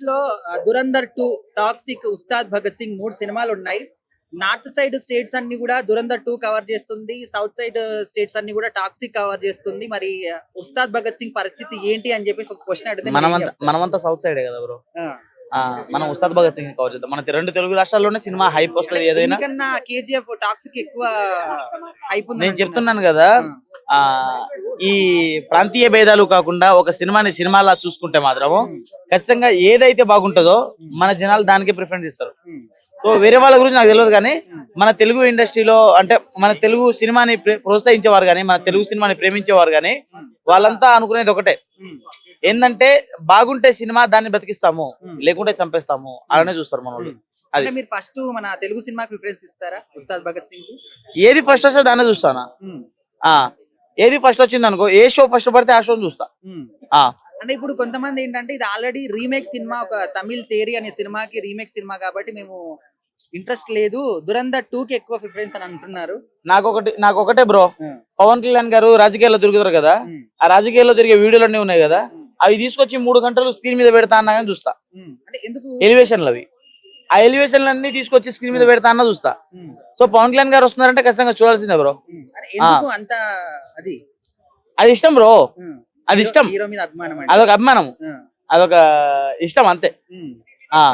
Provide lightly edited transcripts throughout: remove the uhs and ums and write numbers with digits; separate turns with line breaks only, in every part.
లో 'దురంధర్ 2', 'టాక్సిక్', 'ఉస్తాద్ భగత్ సింగ్' 3 సినిమాలు ఉన్నాయి. నార్త్ సైడ్ స్టేట్స్ అన్ని కూడా 'దురంధర్ 2' కవర్ చేస్తుంది. సౌత్ సైడ్ స్టేట్స్ అన్ని కూడా 'టాక్సిక్' కవర్ చేస్తుంది. మరి 'ఉస్తాద్ భగత్ సింగ్' పరిస్థితి ఏంటి అని చెప్పేసి ఒక క్వశ్చన్ అడిగితే
మనమంతా సౌత్ సైడే కదా బ్రో.
ఆ,
మనం ఉస్తాద్ భగత్ సింగ్ కవర్ చేద్దాం. మన రెండు తెలుగు రాష్ట్రాల్లోనే సినిమా హైప్ వస్తుంది. ఏదైనా
కన్నా 'కేజీఎఫ్', 'టాక్సిక్' ఎక్కువ హైప్ ఉంది.
నేను చెప్తున్నాను కదా, ఆ ఈ ప్రాంతీయ భేదాలు కాకుండా ఒక సినిమాని సినిమాలా చూసుకుంటే మాత్రము ఖచ్చితంగా ఏదైతే బాగుంటుందో మన జనాలు దానికి ప్రిఫరెన్స్ ఇస్తారు. సో వేరే వాళ్ళ గురించి నాకు తెలియదు, కానీ మన తెలుగు ఇండస్ట్రీలో అంటే మన తెలుగు సినిమాని ప్రోత్సహించేవారు కానీ, మన తెలుగు సినిమాని ప్రేమించేవారు కానీ వాళ్ళంతా అనుకునేది ఒకటే, ఏంటంటే బాగుంటే సినిమా దాన్ని బ్రతికిస్తాము, లేకుంటే చంపేస్తాము అలానే చూస్తారు మన వాళ్ళు.
అంటే మీరు ఫస్ట్ మన తెలుగు సినిమాకి ప్రిఫరెన్స్ ఇస్తారా 'ఉస్తాద్ భగత్ సింగ్'?
ఏది ఫస్ట్ వస్తే దాన్ని చూస్తానా. ఏది ఫస్ట్ వచ్చింది అనుకో, ఏ షో ఫస్ట్ పడితే ఆ షో చూస్తా.
అంటే ఇప్పుడు కొంతమంది ఏంటంటే ఇది ఆల్రెడీ రీమేక్ సినిమా, ఒక తమిళ్ తేరి అనే సినిమాకి రీమేక్ సినిమా కాబట్టి మేము ఇంట్రెస్ట్ లేదు, 'దురంధర్ 2' కి ఎక్కువ ప్రిఫరెన్స్ అని అంటున్నారు.
నాకు ఒకటే బ్రో, పవన్ కళ్యాణ్ గారు రాజకీయాల్లో తిరుగుతారు కదా, ఆ రాజకీయాల్లో తిరిగే వీడియోలు అన్ని ఉన్నాయి కదా, అవి తీసుకొచ్చి 3 గంటలు స్క్రీన్ మీద పెడతా అన్నా కానీ చూస్తా.
అంటే ఎందుకు
ఎలివేషన్లు అవి, ఆ ఎలివేషన్లు అన్ని తీసుకొచ్చి స్క్రీన్ మీద పెడతా అన్నా చూస్తా. సో పవన్ కళ్యాణ్ గారు వస్తున్నారంటే ఖచ్చితంగా చూడాల్సిందే బ్రో.
అంత
అది ఇష్టం బ్రో, అది ఇష్టం,
హీరో మీద అభిమానం,
అదొక అభిమానం, అదొక ఇష్టం అంతే.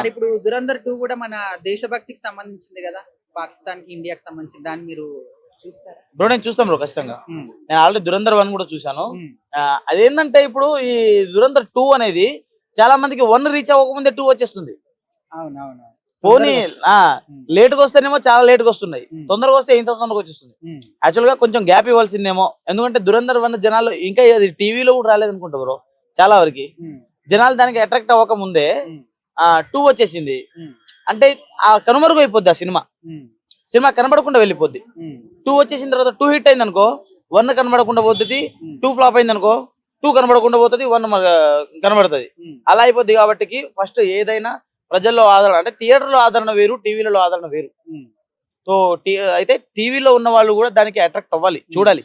ఇప్పుడు 'దురంధర్ 2' కూడా మన దేశభక్తికి సంబంధించింది కదా, పాకిస్తాన్ కి ఇండియాకి సంబంధించింది, దాన్ని మీరు చూస్తారా
బ్రో? నేను చూస్తాను బ్రో ఖచ్చితంగా. నేను ఆల్రెడీ 'దురంధర్ 1' కూడా చూసాను. అదేంటంటే ఇప్పుడు ఈ 'దురంధర్ 2' అనేది చాలా మందికి 1 రీచ్ అవ్వకముందే 2 వచ్చేస్తుంది.
అవునవును.
పోనీ లేటుగా వస్తేనేమో చాలా లేటుగా వస్తున్నాయి, తొందరగా వస్తే ఇంత తొందరగా వచ్చేస్తుంది. యాక్చువల్ గా కొంచెం గ్యాప్ ఇవ్వాల్సిందేమో, ఎందుకంటే 'దురంధర్ 1' జనాలు ఇంకా అది టీవీలో కూడా రాలేదు అనుకుంటా బ్రో. చాలా వరకు జనాలు దానికి అట్రాక్ట్ అవ్వక ముందే 2 వచ్చేసింది. అంటే ఆ కనుమరుగు అయిపోద్ది, ఆ సినిమా కనబడకుండా వెళ్ళిపోద్ది. 2 వచ్చేసిన తర్వాత 2 హిట్ అయింది అనుకో, 1 కనబడకుండా పోతుంది. 2 ఫ్లాప్ అయింది అనుకో, 2 కనబడకుండా పోతుంది, 1 కనబడుతుంది. అలా అయిపోద్ది. కాబట్టి ఫస్ట్ ఏదైనా ప్రజల్లో ఆదరణ అంటే థియేటర్ లో ఆదరణ వేరు, టీవీలలో ఆదరణ వేరు. సో అయితే టీవీలో ఉన్న వాళ్ళు కూడా దానికి అట్రాక్ట్ అవ్వాలి, చూడాలి.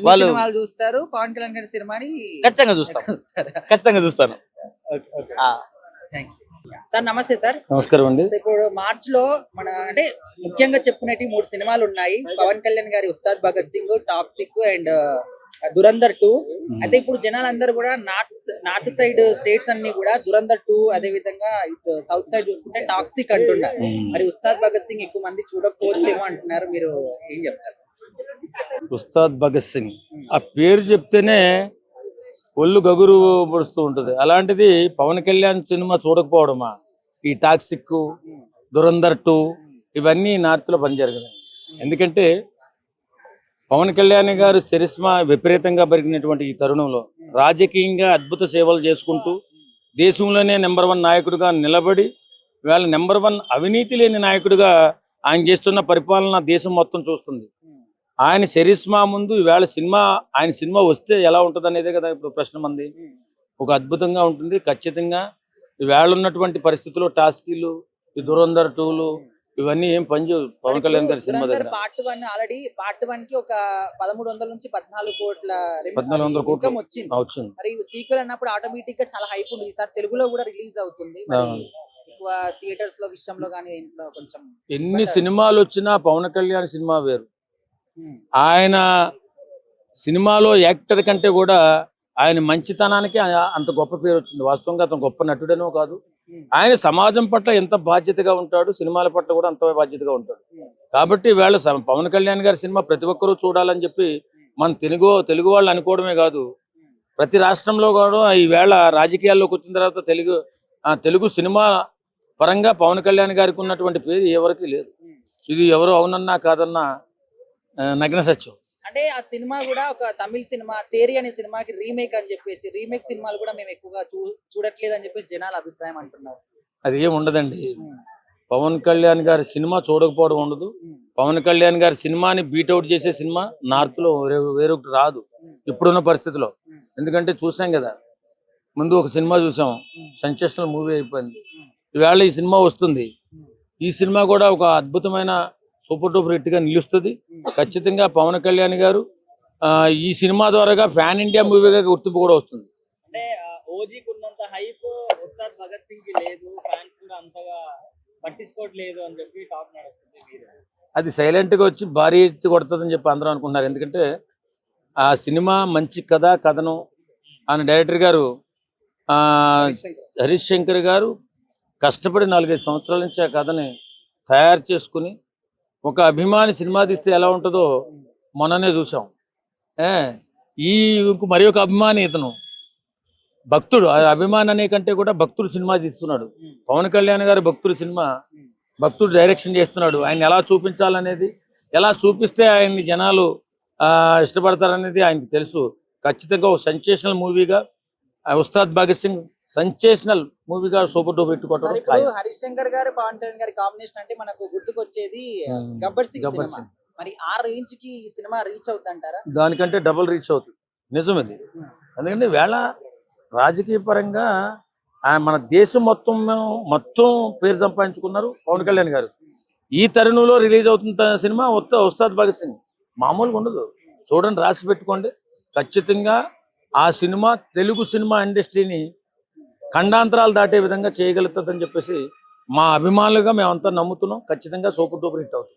వాళ్ళు చూస్తారు, పవన్ కళ్యాణ్ గారి సినిమాని
ఖచ్చితంగా చూస్తాను, ఖచ్చితంగా చూస్తాను.
సార్ నమస్తే సార్.
నమస్కారం అండి.
ఇప్పుడు మార్చ్ లో మన అంటే ముఖ్యంగా చెప్పుకునేటి 3 సినిమాలు ఉన్నాయి. పవన్ కళ్యాణ్ గారి 'ఉస్తాద్ భగత్ సింగ్', 'టాక్సిక్' అండ్ 'దురంధర్ 2'. అయితే ఇప్పుడు జనాలందరూ కూడా నార్త్ సైడ్ స్టేట్స్ అన్ని కూడా 'దురంధర్ 2', అదే విధంగా సౌత్ సైడ్ చూసుకుంటే 'టాక్సిక్' అంటున్నారు. మరి 'ఉస్తాద్ భగత్ సింగ్' ఎక్కువ మంది చూడకపోవచ్చేమో అంటున్నారు, మీరు ఏం చెప్తారు?
'ఉస్తాద్ భగత్ సింగ్' ఆ పేరు చెప్తేనే ఒళ్ళు గగురు పడుస్తూ ఉంటుంది. అలాంటిది పవన్ కళ్యాణ్ సినిమా చూడకపోవడమా? ఈ 'టాక్సిక్', 'దురంధర్ 2' ఇవన్నీ నార్త్ లో పని జరగదు. ఎందుకంటే పవన్ కళ్యాణ్ గారు చరిస్మా విపరీతంగా పెరిగినటువంటి ఈ తరుణంలో రాజకీయంగా అద్భుత సేవలు చేసుకుంటూ దేశంలోనే నెంబర్ 1 నాయకుడిగా నిలబడి, ఇవాళ నెంబర్ 1 అవినీతి లేని నాయకుడిగా ఆయన చేస్తున్న పరిపాలన దేశం మొత్తం చూస్తుంది. ఆయన చరిస్మా ముందు ఈవేళ ఆయన సినిమా వస్తే ఎలా ఉంటుంది అనేదే కదా ఇప్పుడు ప్రశ్న మంది. ఒక అద్భుతంగా ఉంటుంది ఖచ్చితంగా. ఈవేళ ఉన్నటువంటి పరిస్థితుల్లో టాస్కీలు, ఈ 'దురంధర్ 2'లు ఇవన్నీ ఏం పనిచేయవు పవన్ కళ్యాణ్ గారి సినిమా దగ్గర.
పార్ట్ 1 ఆల్రెడీ పార్ట్ 1 కి ఒక 1300 నుంచి 14 కోట్ల
1400 కోట్లు
వచ్చింది. మరి సీక్వెల్ అన్నప్పుడు ఆటోమేటిక్ గా చాలా హైప్ ఉంది. ఈసారి తెలుగులో కూడా రిలీజ్ అవుతుంది. మరి ఎక్కువ థియేటర్స్ లో విషయంలో గానీ ఇంట్లో కొంచెం
ఎన్ని సినిమాలు వచ్చినా పవన్ కళ్యాణ్ సినిమా వేరు. ఆయన సినిమాలో యాక్టర్ కంటే కూడా ఆయన మంచితనానికి అంత గొప్ప పేరు వచ్చింది. వాస్తవంగా అతను గొప్ప నటుడేనో కాదు, ఆయన సమాజం పట్ల ఎంత బాధ్యతగా ఉంటాడు, సినిమాల పట్ల కూడా అంత బాధ్యతగా ఉంటాడు. కాబట్టి వీళ్ళ పవన్ కళ్యాణ్ గారి సినిమా ప్రతి ఒక్కరూ చూడాలని చెప్పి మన తెలుగు వాళ్ళు అనుకోవడమే కాదు, ప్రతి రాష్ట్రంలో కూడా ఈవేళ రాజకీయాల్లోకి వచ్చిన తర్వాత తెలుగు సినిమా పరంగా పవన్ కళ్యాణ్ గారికి ఉన్నటువంటి పేరు ఎవరికి లేదు. ఇది ఎవరు అవునన్నా కాదన్నా నగ్న సత్యం.
అంటే ఆ సినిమా కూడా ఒక తమిళ సినిమా తేరి అనే సినిమాకి రీమేక్ అని చెప్పేసి, రీమేక్ సినిమాలు కూడా మేము ఎక్కువగా చూడట్లేదు అని చెప్పేసి జనాల అభిప్రాయం అంటున్నారు.
అది ఏం ఉండదండి. పవన్ కళ్యాణ్ గారి సినిమా చూడకపోవడం ఉండదు. పవన్ కళ్యాణ్ గారి సినిమాని బీట్అవుట్ చేసే సినిమా నార్త్ లో వేరొకటి రాదు ఇప్పుడున్న పరిస్థితిలో. ఎందుకంటే చూసాం కదా, ముందు ఒక సినిమా చూసాం, సెన్సేషనల్ మూవీ అయిపోయింది. ఈవేళ ఈ సినిమా వస్తుంది. ఈ సినిమా కూడా ఒక అద్భుతమైన సూపర్ డూపర్ హిట్ గా నిలుస్తుంది. ఖచ్చితంగా పవన్ కళ్యాణ్ గారు ఈ సినిమా ద్వారా ఫ్యాన్ ఇండియా మూవీగా గుర్తింపు కూడా వస్తుంది.
అంటే ఓజీకి ఉన్నంత హైప్ ఉస్తాద్ భగత్
సింగ్ కి లేదు, ఫ్యాన్స్ కూడా అంతగా పట్టించుకోవట్లేదు అని చెప్పి టాక్ నడుస్తుంది. మీరు
అది సైలెంట్ గా వచ్చి భారీ ఎత్తి కొడుతుందని చెప్పి అందరూ అనుకుంటున్నారు. ఎందుకంటే ఆ సినిమా మంచి కథనం ఆయన డైరెక్టర్ గారు ఆ హరీష్ శంకర్ గారు కష్టపడి 4-5 సంవత్సరాల నుంచి ఆ కథని తయారు చేసుకుని ఒక అభిమాని సినిమా తీస్తే ఎలా ఉంటుందో మొన్ననే చూసాం. ఏ ఈ మరి ఒక అభిమాని ఇతను భక్తుడు, ఆ అభిమాని అనే కంటే కూడా భక్తుడు సినిమా తీస్తున్నాడు. పవన్ కళ్యాణ్ గారు భక్తుడు సినిమా, భక్తుడు డైరెక్షన్ చేస్తున్నాడు. ఆయన ఎలా చూపించాలనేది, ఎలా చూపిస్తే ఆయన్ని జనాలు ఇష్టపడతారనేది ఆయనకి తెలుసు. ఖచ్చితంగా ఒక సెన్సేషనల్ మూవీగా ఉస్తాద్ భగత్ సింగ్ సెన్సేషనల్ మూవీగా సూపర్ డూపర్ పెట్టుకోవడం.
ఇప్పుడు హరీష్ శంకర్ గారు పవన్ కళ్యాణ్ గారి కాంబినేషన్ అంటే మనకు గుర్తుకొచ్చేది గబ్బర్ సింగ్
గబ్బర్
సినిమా.
సింగ్
మరి ఆ రేంజ్ కి ఈ సినిమా రీచ్ అవుతుంటారా?
దానికంటే డబుల్ రీచ్ అవుతుంది, నిజం ఇది. ఎందుకంటే వేళ రాజకీయ పరంగా మన దేశం మొత్తం పేరు సంపాదించుకున్నారు పవన్ కళ్యాణ్ గారు. ఈ తరుణంలో రిలీజ్ అవుతున్న సినిమా ఉస్తాద్ భగత్ సింగ్ మామూలుగా ఉండదు. చూడండి, రాసి పెట్టుకోండి. ఖచ్చితంగా ఆ సినిమా తెలుగు సినిమా ఇండస్ట్రీని ఖండాంతరాలు దాటే విధంగా చేయగలుగుతుందని చెప్పేసి మా అభిమానులుగా మేమంతా నమ్ముతున్నాం. ఖచ్చితంగా సూపర్ డూపర్ హిట్ అవుతుంది.